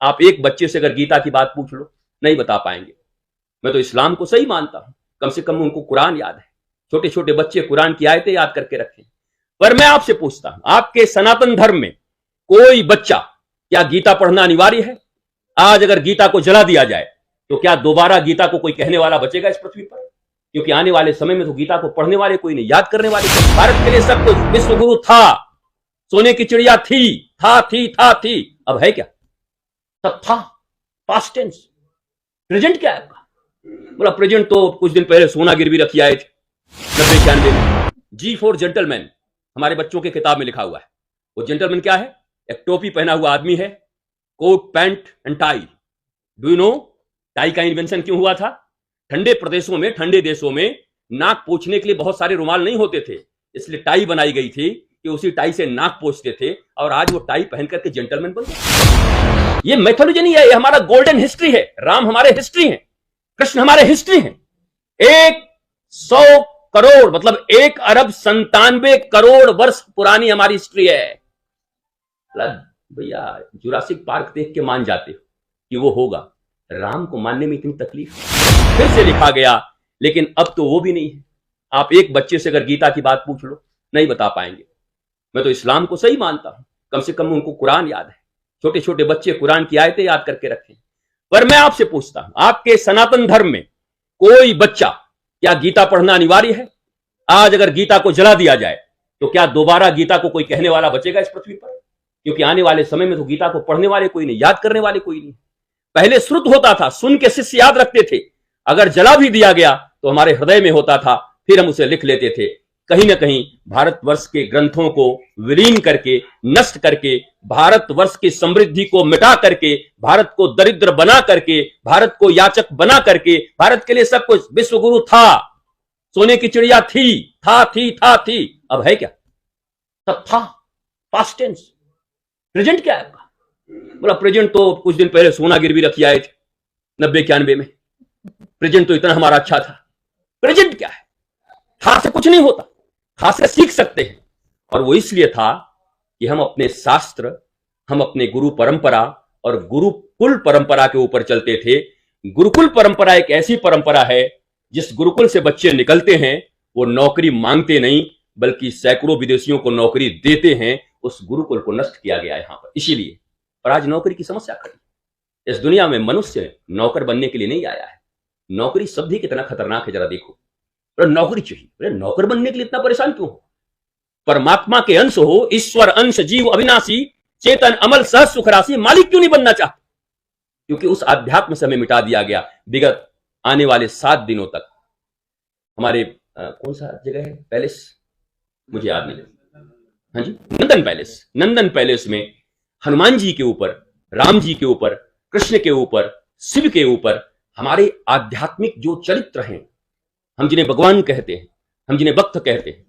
आप एक बच्चे से अगर गीता की बात पूछ लो, नहीं बता पाएंगे। मैं तो इस्लाम को सही मानता हूं, कम से कम उनको कुरान याद है। छोटे छोटे बच्चे कुरान की आयतें याद करके रखें। पर मैं आपसे पूछता हूं, आपके सनातन धर्म में कोई बच्चा, क्या गीता पढ़ना अनिवार्य है? आज अगर गीता को जला दिया जाए तो क्या दोबारा गीता को कोई कहने वाला बचेगा इस पृथ्वी पर? क्योंकि आने वाले समय में तो गीता को पढ़ने वाले कोई नहीं, याद करने वाले कोई। भारत के लिए सब कुछ, विश्व गुरु था, सोने की चिड़िया थी, अब है क्या? सब था, पास्ट टेंस। प्रेजेंट क्या है आपका? बोला प्रेजेंट तो कुछ दिन पहले सोना गिरवी रखी आए थे 90-91 में। जी फॉर जेंटलमैन हमारे बच्चों के किताब में लिखा हुआ है। वो जेंटलमैन क्या है? एक टोपी पहना हुआ आदमी है, coat pant and tie. Do you know tie का इन्वेंशन क्यों हुआ था? ठंडे प्रदेशों में, ठंडे देशों में नाक पोंछने के लिए बहुत सारे रुमाल नहीं होते थे, इसलिए टाई बनाई गई थी कि उसी टाई से नाक पोंछते थे, और आज वो टाई पहन करके जेंटलमैन बन गए। ये मैथोलॉजी नहीं है, ये हमारा गोल्डन हिस्ट्री है। राम हमारे हिस्ट्री है, कृष्ण हमारे हिस्ट्री है। 100 करोड़ मतलब 1,97,00,00,000 वर्ष पुरानी हमारी हिस्ट्री है। भैया जुरासिक पार्क देख के मान जाते हो कि वो होगा, राम को मानने में इतनी तकलीफ फिर से लिखा गया, लेकिन अब तो वो भी नहीं है। आप एक बच्चे से अगर गीता की बात पूछ लो, नहीं बता पाएंगे। मैं तो इस्लाम को सही मानता हूं, कम से कम उनको कुरान याद है। छोटे छोटे बच्चे कुरान की आयतें याद करके रखें। पर मैं आपसे पूछता हूं, आपके सनातन धर्म में कोई बच्चा, क्या गीता पढ़ना अनिवार्य है? आज अगर गीता को जला दिया जाए तो क्या दोबारा गीता को कोई कहने वाला बचेगा इस पृथ्वी पर? क्योंकि आने वाले समय में तो गीता को पढ़ने वाले कोई नहीं, याद करने वाले कोई नहीं। पहले श्रुत होता था, सुन के शिष्य याद रखते थे। अगर जला भी दिया गया तो हमारे हृदय में होता था, फिर हम उसे लिख लेते थे। कहीं ना कहीं भारतवर्ष के ग्रंथों को विलीन करके, नष्ट करके, भारतवर्ष की समृद्धि को मिटा करके, भारत को दरिद्र बना करके, भारत को याचक बना करके, भारत के लिए सब कुछ, विश्व गुरु था, सोने की चिड़िया थी, अब है क्या? सब था, पास्ट टेंस। प्रेजेंट क्या है आपका? बोला प्रेजेंट तो कुछ दिन पहले सोना गिरवी रखी आए थे 90-91 में। प्रेजेंट तो इतना हमारा अच्छा था। प्रेजेंट क्या है? हाथ से कुछ नहीं होता, हाथ से सीख सकते हैं। और वो इसलिए था कि हम अपने शास्त्र, हम अपने गुरु परंपरा और गुरुकुल परंपरा के ऊपर चलते थे। गुरुकुल परंपरा एक ऐसी परंपरा है, जिस गुरुकुल से बच्चे निकलते हैं वो नौकरी मांगते नहीं, बल्कि सैकड़ों विदेशियों को नौकरी देते हैं। उस गुरुकुल को नष्ट किया गया है यहां पर, इसीलिए। और आज नौकरी की समस्या खड़ी। इस दुनिया में मनुष्य नौकर बनने के लिए नहीं आया है। नौकरी शब्द ही कितना खतरनाक है, जरा देखो। नौकरी चाहिए, अरे नौकर बनने के लिए इतना परेशान क्यों हो? परमात्मा के अंश हो, ईश्वर अंश, जीव अविनाशी, चेतन अमल, सह सुख राशि, मालिक क्यों नहीं बनना चाहते? क्योंकि उस आध्यात्म से हमें मिटा दिया गया। विगत आने वाले 7 दिनों तक हमारे कौन सा जगह है, पैलेस, मुझे याद नहीं, हाँ जी, नंदन पैलेस में हनुमान जी के ऊपर, राम जी के ऊपर, कृष्ण के ऊपर, शिव के ऊपर हमारे आध्यात्मिक जो चरित्र हैं, हम जिन्हें भगवान कहते हैं, हम जिन्हें भक्त कहते हैं,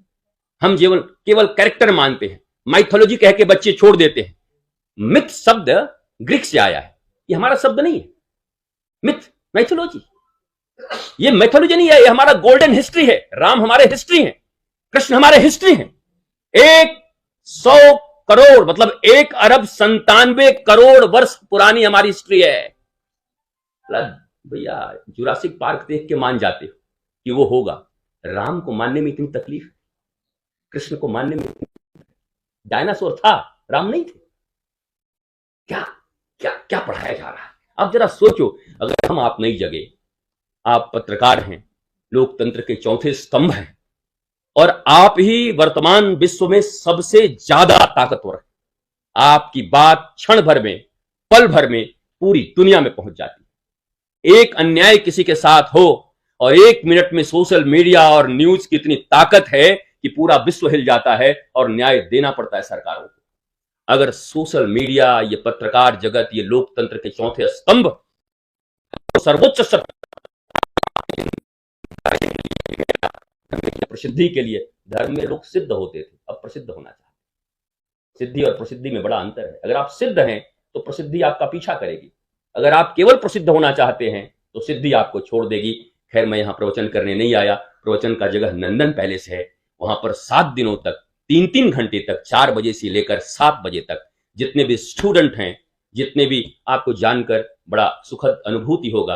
हम केवल कैरेक्टर मानते हैं, माइथोलॉजी कह के बच्चे छोड़ देते हैं। मिथ शब्द ग्रीक से आया है, ये हमारा शब्द नहीं है। मिथ, मैथोलॉजी, ये मैथोलॉजी नहीं है, ये हमारा गोल्डन हिस्ट्री है। राम हमारे हिस्ट्री है, कृष्ण हमारे हिस्ट्री है। 100 करोड़ मतलब 1,97,00,00,000 वर्ष पुरानी हमारी हिस्ट्री है। भैया जुरासिक पार्क देख के मान जाते हो कि वो होगा, राम को मानने में इतनी तकलीफ, कृष्ण को मानने में। डायनासोर था, राम नहीं थे। क्या क्या क्या पढ़ाया जा रहा है? अब जरा सोचो, अगर हम आप नई जगह, आप पत्रकार हैं, लोकतंत्र के चौथे स्तंभ हैं, और आप ही वर्तमान विश्व में सबसे ज्यादा ताकतवर हैं। आपकी बात क्षण भर में, पल भर में पूरी दुनिया में पहुंच जाती है। एक अन्याय किसी के साथ हो और 1 मिनट में सोशल मीडिया और न्यूज की इतनी ताकत है कि पूरा विश्व हिल जाता है और न्याय देना पड़ता है सरकारों को। अगर सोशल मीडिया, ये पत्रकार जगत, ये लोकतंत्र के चौथे स्तंभ, तो सर्वोच्च प्रसिद्धि के लिए धर्म में लोग सिद्ध होते थे, अब प्रसिद्ध होना चाहते। सिद्धि और प्रसिद्धि में बड़ा अंतर है। अगर आप सिद्ध हैं तो प्रसिद्धि आपका पीछा करेगी, अगर आप केवल प्रसिद्ध होना चाहते हैं तो सिद्धि आपको छोड़ देगी। खैर, मैं यहां प्रवचन करने नहीं आया। प्रवचन का जगह नंदन पैलेस है। वहां पर 7 दिनों तक 3-3 घंटे तक, 4 बजे से लेकर 7 बजे तक जितने भी स्टूडेंट हैं, जितने भी आपको जानकर बड़ा सुखद अनुभूति होगा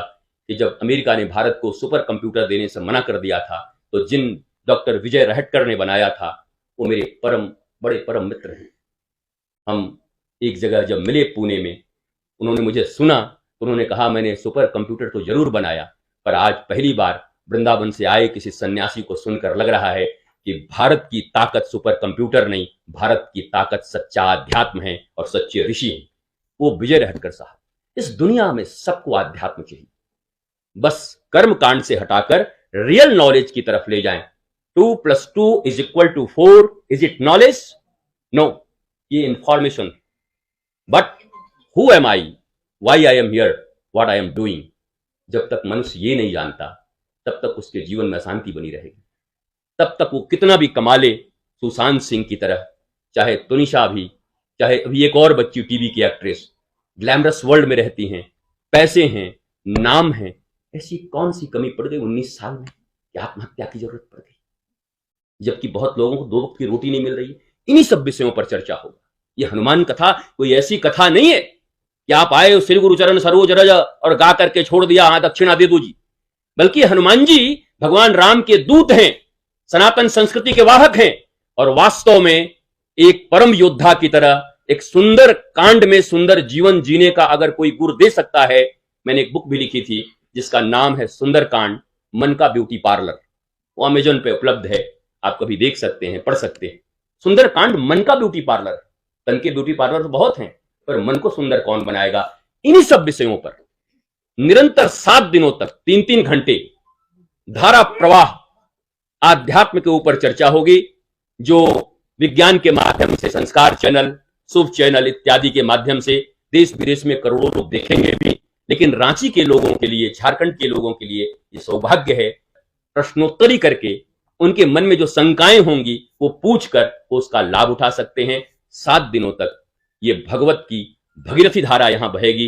कि जब अमेरिका ने भारत को सुपर कंप्यूटर देने से मना कर दिया था, तो जिन डॉक्टर विजय रहटकर ने बनाया था वो मेरे बड़े परम मित्र हैं। हम एक जगह जब मिले पुणे में, उन्होंने मुझे सुना तो उन्होंने कहा, मैंने सुपर कंप्यूटर तो जरूर बनाया, पर आज पहली बार वृंदावन से आए किसी सन्यासी को सुनकर लग रहा है कि भारत की ताकत सुपर कंप्यूटर नहीं, भारत की ताकत सच्चा अध्यात्म है और सच्चे ऋषि हैं। वो विजय रहटकर साहब। इस दुनिया में सबको अध्यात्म चाहिए, बस कर्म कांड से हटाकर रियल नॉलेज की तरफ ले जाएं। 2 + 2 = 4, इज इट नॉलेज? नो, ये information. But who am I, why I am here, what I am doing? जब तक मनुष्य ये नहीं जानता तब तक उसके जीवन में अशांति बनी रहेगी। तब तक वो कितना भी कमा ले, सुशांत सिंह की तरह, चाहे तुनिशा भी, चाहे अभी एक और बच्ची टीवी की एक्ट्रेस, ग्लैमरस वर्ल्ड में रहती हैं, पैसे हैं, नाम है, ऐसी कौन सी कमी पड़ गई 19 साल में कि आत्महत्या की जरूरत पड़ गई, जबकि बहुत लोगों को 2 वक्त की रोटी नहीं मिल रही है। इन्हीं सब विषयों पर चर्चा होगा। यह हनुमान कथा कोई ऐसी कथा नहीं है कि आप आए श्री गुरु चरण सरोज रज और गा करके छोड़ दिया, हाँ दक्षिणा दे दो जी, बल्कि हनुमान जी भगवान राम के दूत हैं, सनातन संस्कृति के वाहक हैं, और वास्तव में एक परम योद्धा की तरह एक सुंदर कांड में सुंदर जीवन जीने का अगर कोई गुर दे सकता है, मैंने एक बुक भी लिखी थी जिसका नाम है सुंदर कांड, मन का ब्यूटी पार्लर। वो अमेजन पे उपलब्ध है, आप कभी देख सकते हैं, पढ़ सकते हैं। सुंदर कांड मन का ब्यूटी पार्लर। तन के ब्यूटी पार्लर तो बहुत हैं, पर मन को सुंदर कौन बनाएगा? इन्हीं सब विषयों पर निरंतर 7 दिनों तक 3-3 घंटे धारा प्रवाह आध्यात्म के ऊपर चर्चा होगी, जो विज्ञान के माध्यम से, संस्कार चैनल, शुभ चैनल इत्यादि के माध्यम से देश विदेश में करोड़ों लोग देखेंगे भी। लेकिन रांची के लोगों के लिए, झारखंड के लोगों के लिए ये सौभाग्य है, प्रश्नोत्तरी करके उनके मन में जो शंकाएं होंगी वो पूछकर वो उसका लाभ उठा सकते हैं। 7 दिनों तक ये भगवत की भगीरथी धारा यहां बहेगी।